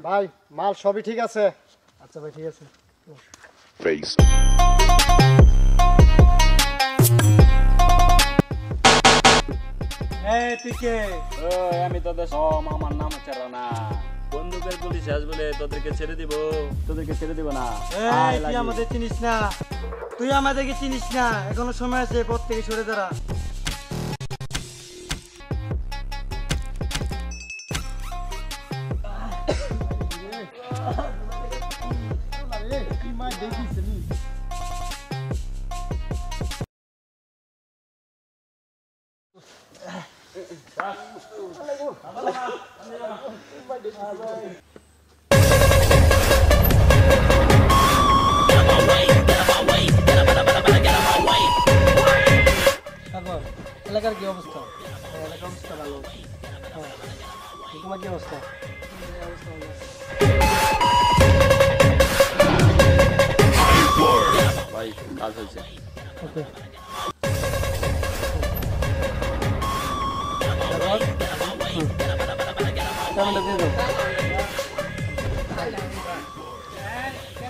ভাই মাল সবই ঠিক আছে। আচ্ছা ভাই ঠিক আছে। Face. এই তুই কে? ওই আমি তোদের সব আমার নাম হচ্ছে রানা। বন্দুকের গুলি শেষ বলে তোদেরকে ছেড়ে দিব না। এই তুই আমাদের চিনিস না, তুই আমাদেরকে চিনিস না, এখনো সময় আছে, পথ থেকে সরে দাঁড়া। সাগর, এলাকার কি অবস্থা? এলাকার অবস্থা ভালো। তোমার কি অবস্থা? ভাই কাজ হয়েছে। ওকে।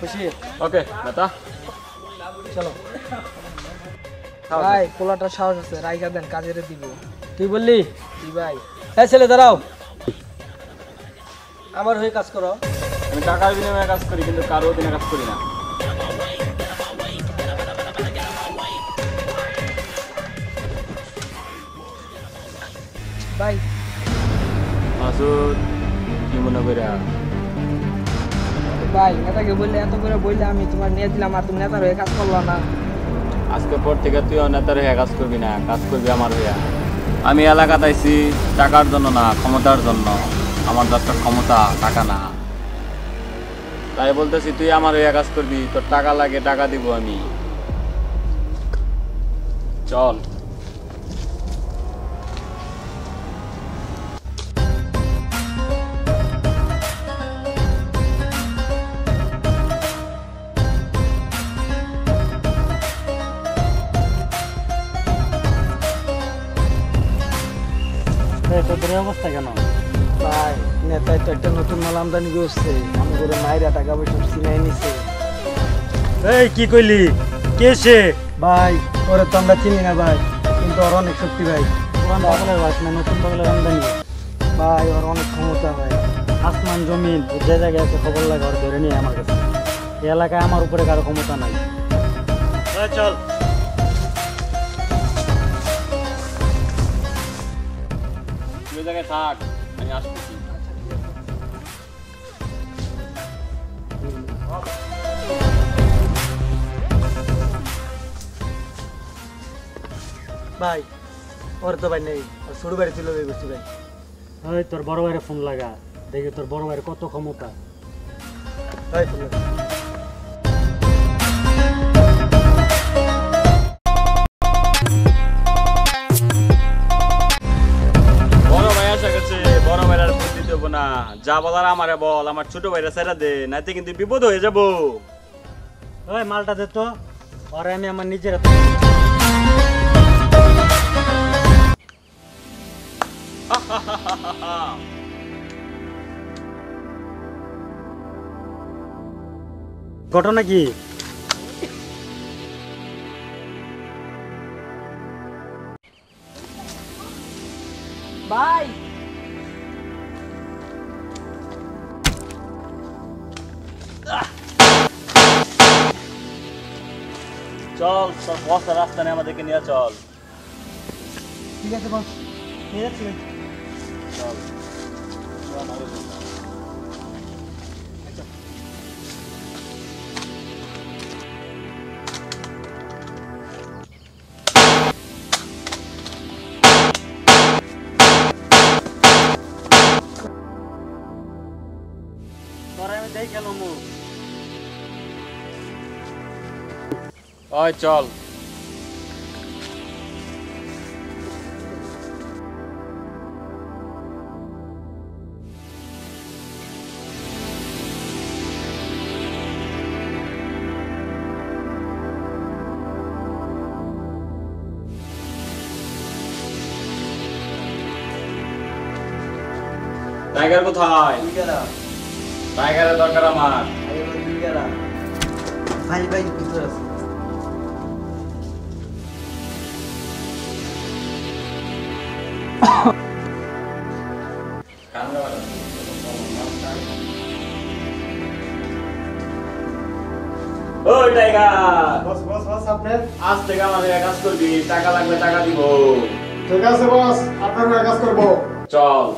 খুশি? ওকে নেতা চলো ভাই, পোলাটার সাহস আছে, রাইগা দেন, কাজের দিব। তুই বললি কি ভাই? হ্যাঁ ছেলে দাঁড়াও, আমার হয়ে কাজ করো। আমি টাকার বিনিময়ে কাজ করি, কিন্তু কারো অধীনে কাজ করি না। ভাই মাসুদ কি মনে করে? ভাই নেতাকে বললে, এত করে বললে আমি তোমার নিয়ে দিলাম, আর তুমি নেতার হয়ে কাজ করলো না। আজকে পর থেকে তুইও নেতার হয়ে কাজ করবি না, কাজ করবি আমার হইয়া। আমি এলাকাতে আইছি টাকার জন্য না, ক্ষমতার জন্য। আমার দরকার ক্ষমতা, টাকা না। তাই বলতেছি তুই আমার হইয়া কাজ করবি, তোর টাকা লাগে টাকা দিব আমি। চল। তোদের অবস্থা কেন ভাই? নেতাই তো একটা নতুন মাল আমদানি করছে, আমি করে মায়েরা টাকা পয়সা চিনাই নিছে। এই কি কইলি? কে সে? ভাই ওরে তো আমরা চিনি না ভাই, কিন্তু ওর অনেক শক্তি ভাই। পুরান পাগলের বাস না, নতুন পাগলের আমদানি ভাই, ওর অনেক ক্ষমতা ভাই। আসমান জমিন যে জায়গায় আছে খবর লাগে ওর ধরে নিয়ে আমার কাছে। এই এলাকায় আমার উপরে কারো ক্ষমতা নাই। চল তুই জায়গায় থাক, আমি আসতেছি। ভাই ওর তো ভাই নেই, ওর ছোট বাড়ি ছিল করছি ভাই। ওই তোর বড় ভাইয়ের ফোন লাগা, দেখি তোর বড় ভাইয়ের কত ক্ষমতা। ভাই ফোন লাগা। বড় ভাই আসা গেছে, বড় ভাইয়ের আর বুদ্ধি দেবো না। যা বলার আমারে বল, আমার ছোট ভাইরা ছেড়ে দে, নাইতে কিন্তু বিপদ হয়ে যাবো। ওই মালটা দে তো, ওরে আমি আমার নিজের ঘটনা কি? ভাই চল, তোর বসের রাস্তা নিয়ে আমাদেরকে নিয়ে চল। ঠিক আছে বস, নিয়ে যাচ্ছি ভাই। চল। তোরা আমি দেখ কেন মুখ ওই চল। টাইগার কোথায়? টাইগারের দরকার আমার। ভাই ভাই ভিতরে আছে। ওই টাইগার, বস বস বস আপনার আজ থেকে আমার হয়ে কাজ করবি, টাকা লাগবে টাকা দিব। ঠিক আছে বস, আপনার হয়ে কাজ করবো। চল।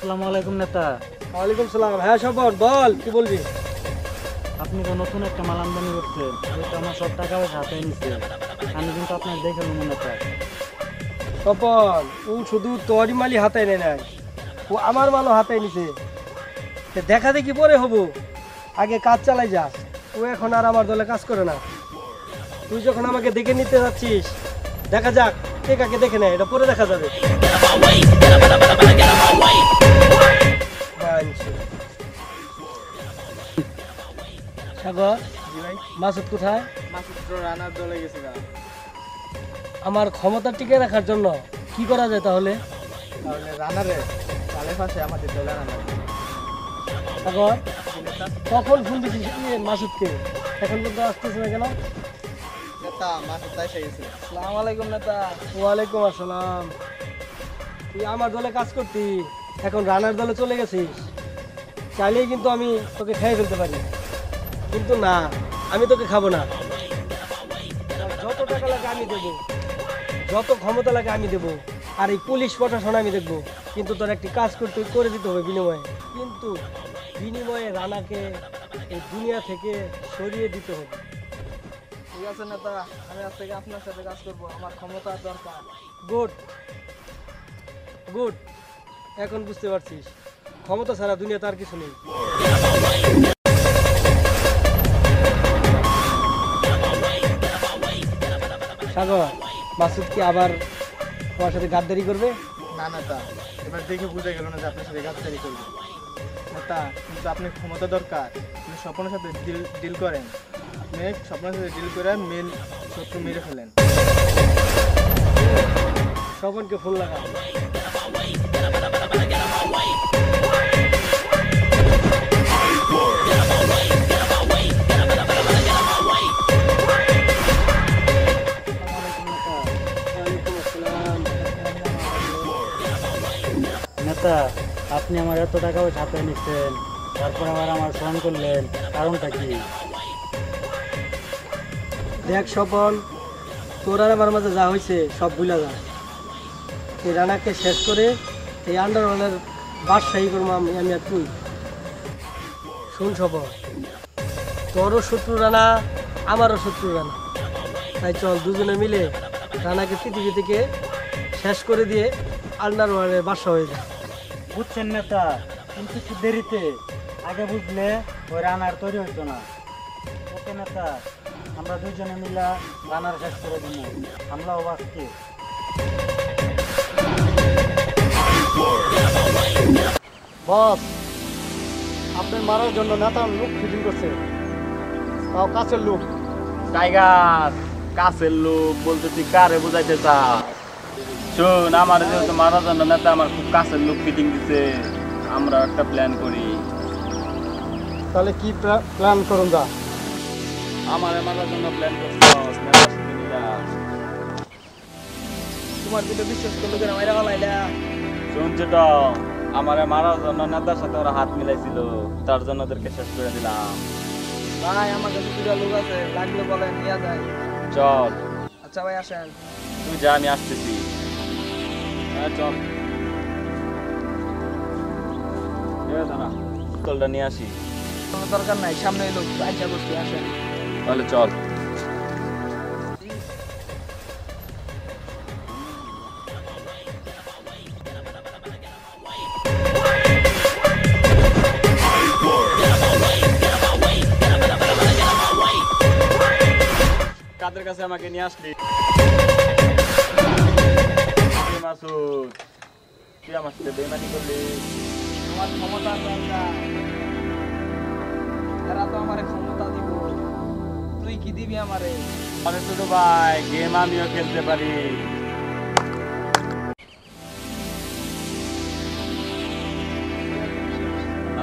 আসসালামু আলাইকুম নেতা। ওয়ালাইকুম সালাম। হ্যাঁ স্বপন বল, কি বলবি? আপনি তো নতুন একটা মাল আমদানি করছেন, ওইটা আমার সব টাকা পয়সা হাতে নিচ্ছে। আমি কিন্তু আপনার দেখে নেবো নেতা। স্বপন ও শুধু তোরই মালই হাতে নেয় নাই, ও আমার মালও হাতে নিছে। দেখা দেখি পরে হবো, আগে কাজ চালাই যা। ও এখন আর আমার দলে কাজ করে না। তুই যখন আমাকে দেখে নিতে যাচ্ছিস, দেখা যাক কে কাকে দেখে নেয়, এটা পরে দেখা যাবে। সাগর, মাসুদ কোথায়? রানার দলে গেছে গা। আমার ক্ষমতা টিকে রাখার জন্য কি করা যায় তাহলে? তাহলে রানারে কালে পাশে আমাদের দলে রানার। সাগর, কখন ফোন দিছিস মাসুদকে, এখন পর্যন্ত আসতেছে না কেন? নেতা মাসুদ তাই গেছে। আসসালামু আলাইকুম নেতা। ওয়ালাইকুম আসসালাম। তুই আমার দলে কাজ করতি, এখন রানার দলে চলে গেছিস। চাইলেই কিন্তু আমি তোকে খেয়ে ফেলতে পারি, কিন্তু না, আমি তোকে খাবো না। যত টাকা লাগে আমি দেবো, যত ক্ষমতা লাগে আমি দেবো, আর এই পুলিশ প্রশাসন আমি দেখবো। কিন্তু তোর একটি কাজ করতে করে দিতে হবে বিনিময়ে। কিন্তু বিনিময়ে রানাকে এই দুনিয়া থেকে সরিয়ে দিতে হবে। ঠিক আছে নেতা, আমি আজ থেকে আপনার সাথে কাজ করব। আমার ক্ষমতা দরকার। গুড গুড, এখন বুঝতে পারছিস ক্ষমতা ছাড়া দুনিয়াতে আর কিছু নেই। সাগর, মাসুদ কি আবার তোমার সাথে গাদ্দারি করবে? না নেতা, এবার দেখে বুঝে গেল না যে আপনার সাথে গাদ্দারি করবে। নেতা, কিন্তু আপনার ক্ষমতা দরকার। আপনি স্বপ্নের সাথে ডিল করেন। আপনি স্বপ্নের সাথে ডিল করে মেন শত্রু মেরে ফেলেন। স্বপনকে ফোন লাগা। নেতা, আপনি আমার এত টাকা পয়সা হাতে নিচ্ছেন, তারপর আবার আমার ফোন করলেন, কারণটা কি? দেখ স্বপন, তোর আর আমার মাঝে যা হয়েছে সব ভুলা যা। এই রানাকে শেষ করে এই আন্ডারওয়ার্ল্ডের বাদশাহী করবো আমি আর তুই। শুন স্বপন, তোরও শত্রু রানা, আমারও শত্রু রানা। তাই চল দুজনে মিলে রানাকে পৃথিবী থেকে শেষ করে দিয়ে আন্ডারওয়ার্ল্ডের বাদশা হয়ে যায়। বুঝছেন নেতা, কিন্তু একটু দেরিতে, আগে বুঝলে ওই রানার তৈরি হইতো না। ওকে নেতা, আমরা দুজনে মিলা রানার শেষ করে দিব, আমরাও বাঁচছি। বস, আপনার মারার জন্য নেতা লোক ফিটিং করছে, তাও কাছের লোক। টাইগার, কাছের লোক বলতে তুই কারে বুঝাইতে চাস? শোন, আমার যেহেতু মারার জন্য নেতা আমার খুব কাছের লোক ফিটিং দিছে, আমরা একটা প্ল্যান করি। তাহলে কি প্ল্যান করুন? যা আমার মারার জন্য প্ল্যান করছিস, নেতার সাথে নিলা। তোমার যেটা বিশ্বাস করলো কেন মাইরা গলাইলা? শুনছো তো, আমারে মারার জন্য নেতার সাথে ওরা হাত মিলাইছিল, তার জন্য ওদেরকে শেষ করে দিলাম। ভাই, আমার কাছে দুটা লোক আছে, লাগলে বলেন নিয়ে যায়। চল। আচ্ছা ভাই, আসেন। তুই যা, আমি আসতেছি। হ্যাঁ চল, দাঁড়া, পিস্তলটা নিয়ে আসি। কোনো দরকার নাই, সামনে লোক আইসা বসতে। আসেন তাহলে চল। মাসুদের কাছে আমাকে নিয়ে আসলি? মাসুদ, তুই আমার সাথে বেইমানি করলি। আমার ক্ষমতা দরকার, এরা তো আমার ক্ষমতা দিব, তুই কি দিবি আমারে? আরে ছোট ভাই, গেম আমিও খেলতে পারি।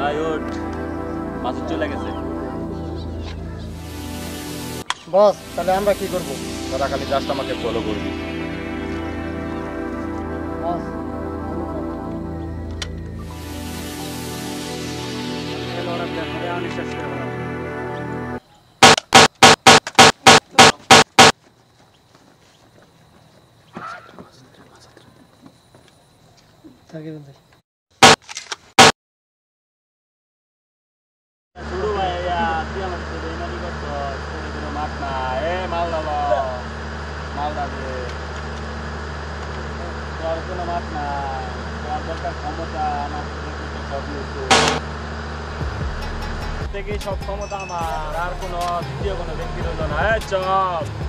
আয় ওঠ, মাসুদ চলে গেছে। বস তাহলে আমরা কি করব? তোরা খালি জাস্ট আমাকে ফলো করবি। বস আমি শেষ করে দিলাম। শুরু ভাইয়া, তুই আমার সাথে বেইমানি করছস, তোরে কোনো মাপ না। এ মাল দাও, মাল দাবে। তোর কোনো মাপ না, তোর দরকার ক্ষমতা, আমার থেকে তুই সব নিয়েছো। থেকে সব ক্ষমতা আমার, আর কোনো দ্বিতীয় কোনো ব্যক্তির হলো না। চল।